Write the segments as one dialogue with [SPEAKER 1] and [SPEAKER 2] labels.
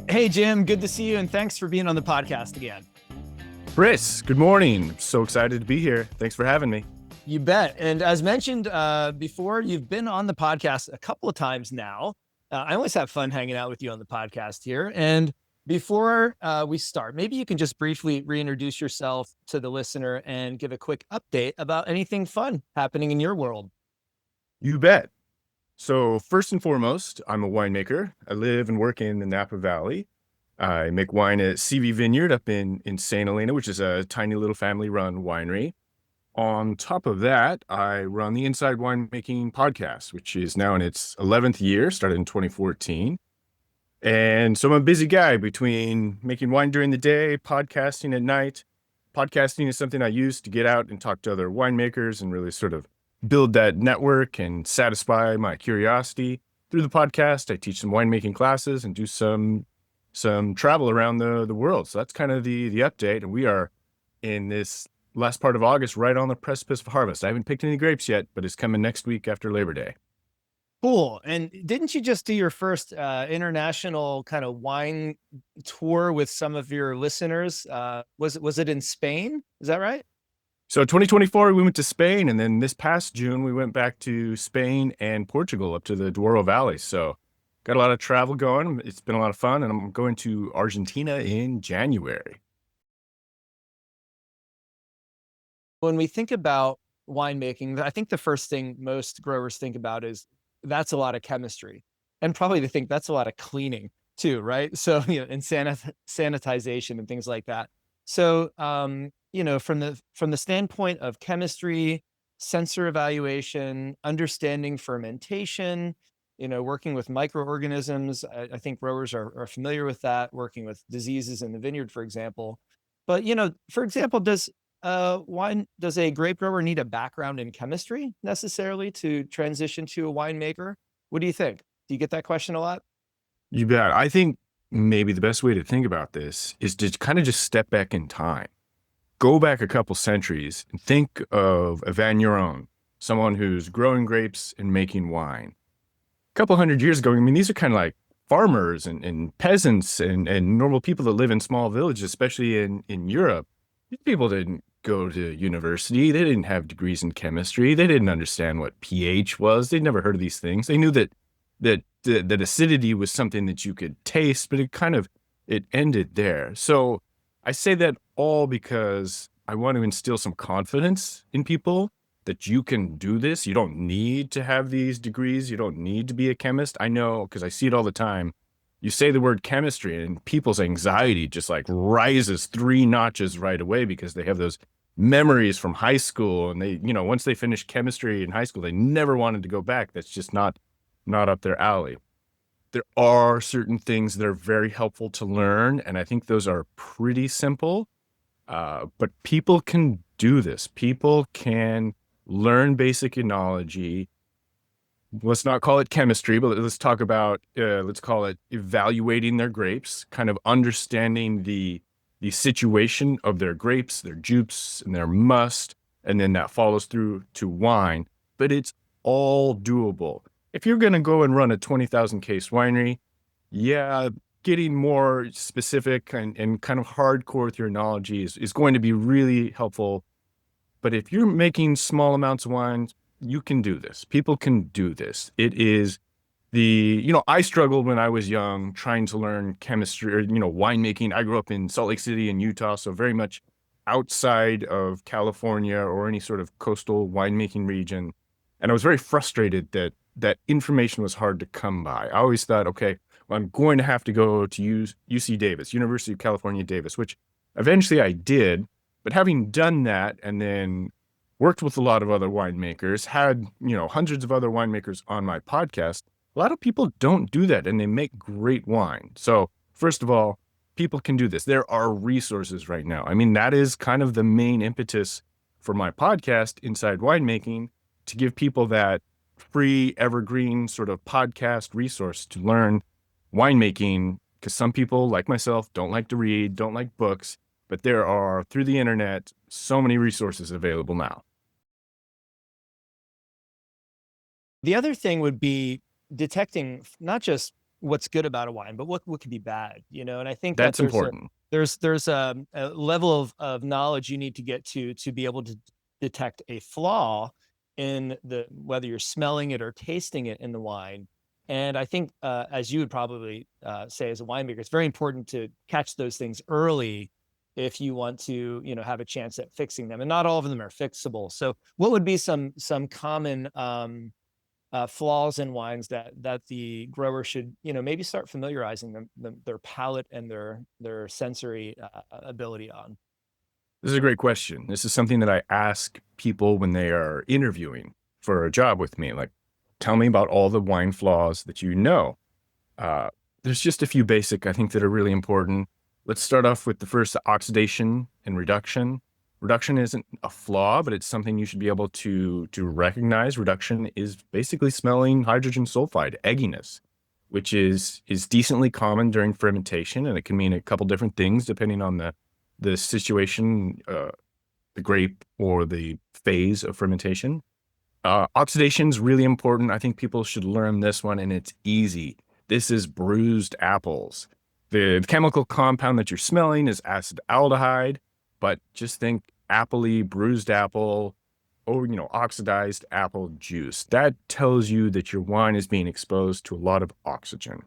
[SPEAKER 1] Hey, Jim, good to see you, and thanks for being on the podcast again.
[SPEAKER 2] Chris, good morning. So excited to be here. Thanks for having me.
[SPEAKER 1] You bet. And as mentioned before, you've been on the podcast a couple of times now. I always have fun hanging out with you on the podcast here. And before we start, maybe you can just briefly reintroduce yourself to the listener and give a quick update about anything fun happening in your world.
[SPEAKER 2] You bet. So first and foremost, I'm a winemaker. I live and work in the Napa Valley. I make wine at Seavey Vineyard up in St. Helena, which is a tiny little family-run winery. On top of that, I run the Inside Winemaking podcast, which is now in its 11th year, started in 2014. And so I'm a busy guy between making wine during the day, podcasting at night. Podcasting is something I use to get out and talk to other winemakers and really sort of build that network and satisfy my curiosity. Through the podcast, I teach some winemaking classes and do some travel around the world. So that's kind of the update. And we are in this last part of August, right on the precipice of harvest. I haven't picked any grapes yet, but it's coming next week after Labor Day.
[SPEAKER 1] Cool. And didn't you just do your first international kind of wine tour with some of your listeners? Was it in Spain? Is that right?
[SPEAKER 2] So 2024, we went to Spain, and then this past June, we went back to Spain and Portugal up to the Douro Valley. So got a lot of travel going. It's been a lot of fun, and I'm going to Argentina in January.
[SPEAKER 1] When we think about winemaking, I think the first thing most growers think about is that's a lot of chemistry, and probably they think that's a lot of cleaning too, right? So, and sanitization and things like that. So, from the standpoint of chemistry, sensor evaluation, understanding fermentation, working with microorganisms, I think growers are familiar with that, working with diseases in the vineyard, for example. But, for example, does a grape grower need a background in chemistry necessarily to transition to a winemaker? What do you think? Do you get that question a lot?
[SPEAKER 2] You bet. I think maybe the best way to think about this is to kind of just step back in time. Go back a couple centuries and think of a vigneron, someone who's growing grapes and making wine. A couple hundred years ago, I mean, these are kind of like farmers and peasants and normal people that live in small villages, especially in Europe. These people didn't go to university. They didn't have degrees in chemistry. They didn't understand what pH was. They'd never heard of these things. They knew that acidity was something that you could taste, but it ended there. So I say that all because I want to instill some confidence in people that you can do this. You don't need to have these degrees. You don't need to be a chemist. I know, because I see it all the time. You say the word chemistry and people's anxiety just like rises 3 notches right away because they have those memories from high school. And they, once they finish chemistry in high school, they never wanted to go back. That's just not up their alley. There are certain things that are very helpful to learn, and I think those are pretty simple, but people can do this. People can learn basic enology. Let's not call it chemistry, but let's talk about, let's call it evaluating their grapes, kind of understanding the situation of their grapes, their jupes, and their must, and then that follows through to wine, but it's all doable. If you're going to go and run a 20,000 case winery, yeah, getting more specific and kind of hardcore with your enology is going to be really helpful. But if you're making small amounts of wine, you can do this. People can do this. It is I struggled when I was young trying to learn chemistry or, winemaking. I grew up in Salt Lake City in Utah, so very much outside of California or any sort of coastal winemaking region. And I was very frustrated that information was hard to come by. I always thought, okay, well, I'm going to have to go to UC Davis, University of California, Davis, which eventually I did. But having done that and then worked with a lot of other winemakers, had, hundreds of other winemakers on my podcast, a lot of people don't do that and they make great wine. So first of all, people can do this. There are resources right now. I mean, that is kind of the main impetus for my podcast, Inside Winemaking, to give people that free evergreen sort of podcast resource to learn winemaking, because some people like myself don't like to read, don't like books, but there are, through the internet, so many resources available now.
[SPEAKER 1] The other thing would be detecting not just what's good about a wine, but what could be bad, you know? And I think that
[SPEAKER 2] That's important.
[SPEAKER 1] there's a level of knowledge you need to get to be able to detect a flaw in the whether you're smelling it or tasting it in the wine. And I think, as you would probably say as a winemaker, it's very important to catch those things early if you want to, you know, have a chance at fixing them. And not all of them are fixable. So, what would be some common flaws in wines that the grower should, you know, maybe start familiarizing their palate and their sensory ability on?
[SPEAKER 2] This is a great question. This is something that I ask people when they are interviewing for a job with me. Like, tell me about all the wine flaws that you know. Uh, there's just a few basic, I think, that are really important. Let's start off with the first, oxidation and reduction. Reduction isn't a flaw, but it's something you should be able to recognize. Reduction is basically smelling hydrogen sulfide, egginess, which is decently common during fermentation, and it can mean a couple different things depending on the situation, the grape or the phase of fermentation. Oxidation is really important. I think people should learn this one, and it's easy. This is bruised apples. The chemical compound that you're smelling is acetaldehyde, but just think appley, bruised apple, or, oxidized apple juice. That tells you that your wine is being exposed to a lot of oxygen.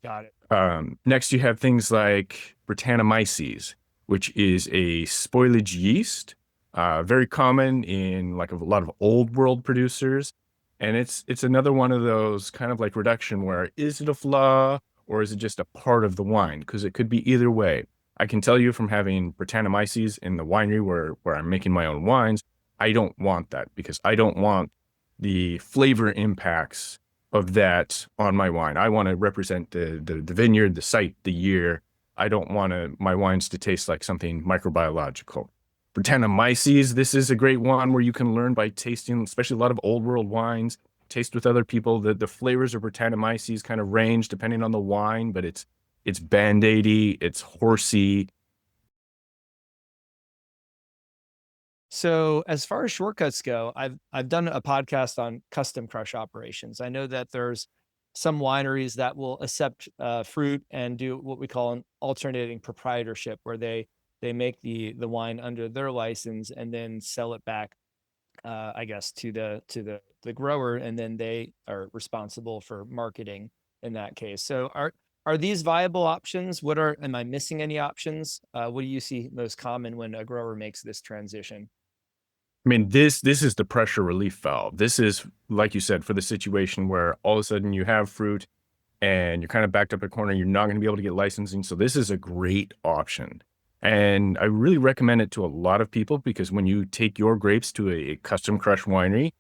[SPEAKER 1] Got it.
[SPEAKER 2] Next, you have things like Brettanomyces, which is a spoilage yeast, very common in like a lot of old world producers. And it's another one of those kind of like reduction where is it a flaw or is it just a part of the wine? Because it could be either way. I can tell you from having Brettanomyces in the winery where I'm making my own wines, I don't want that because I don't want the flavor impacts of that on my wine. I want to represent the vineyard, the site, the year. I don't want my wines to taste like something microbiological. Brettanomyces, this is a great one where you can learn by tasting, especially a lot of old world wines, taste with other people. The flavors of Brettanomyces kind of range depending on the wine, but it's band-aidy, it's horsey.
[SPEAKER 1] So as far as shortcuts go, I've done a podcast on custom crush operations. I know that there's some wineries that will accept fruit and do what we call an alternating proprietorship, where they make the wine under their license and then sell it back, I guess, to the grower, and then they are responsible for marketing in that case. So are these viable options? Am I missing any options? What do you see most common when a grower makes this transition?
[SPEAKER 2] I mean, this is the pressure relief valve. This is, like you said, for the situation where all of a sudden you have fruit and you're kind of backed up a corner, you're not going to be able to get licensing. So this is a great option. And I really recommend it to a lot of people because when you take your grapes to a custom crush winery,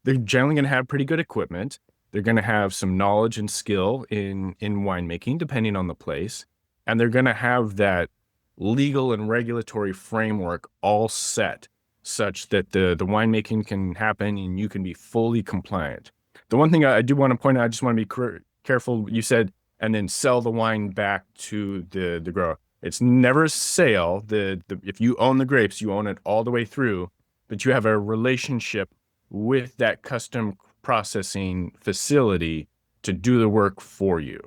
[SPEAKER 2] they're generally going to have pretty good equipment. They're going to have some knowledge and skill in winemaking, depending on the place. And they're going to have that legal and regulatory framework all set such that the winemaking can happen and you can be fully compliant. The one thing I do want to point out, I just want to be careful. You said, and then sell the wine back to the grower. It's never a sale. If you own the grapes, you own it all the way through, but you have a relationship with that custom processing facility to do the work for you.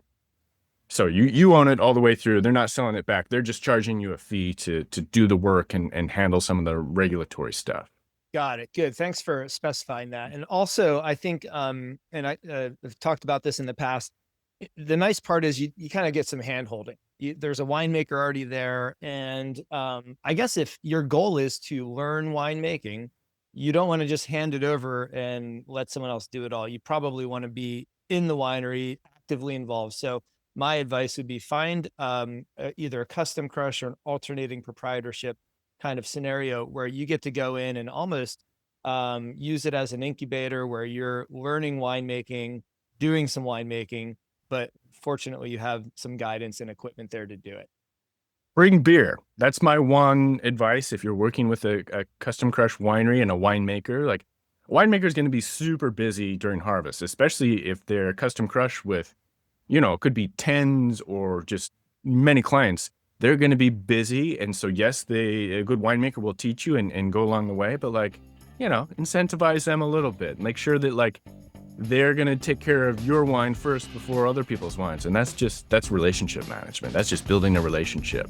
[SPEAKER 2] So you own it all the way through. They're not selling it back. They're just charging you a fee to do the work and handle some of the regulatory stuff.
[SPEAKER 1] Got it. Good. Thanks for specifying that. And also, I think, and I've talked about this in the past. The nice part is you kind of get some hand holding. There's a winemaker already there. And I guess if your goal is to learn winemaking, you don't want to just hand it over and let someone else do it all. You probably want to be in the winery, actively involved. So my advice would be find either a custom crush or an alternating proprietorship kind of scenario where you get to go in and almost use it as an incubator where you're learning winemaking, doing some winemaking, but fortunately you have some guidance and equipment there to do it.
[SPEAKER 2] Bring beer. That's my one advice. If you're working with a custom crush winery and a winemaker, like a winemaker is going to be super busy during harvest, especially if they're custom crush with, it could be tens or just many clients. They're going to be busy. And so, yes, a good winemaker will teach you and go along the way, but incentivize them a little bit. Make sure that they're going to take care of your wine first before other people's wines. And that's relationship management. That's just building a relationship.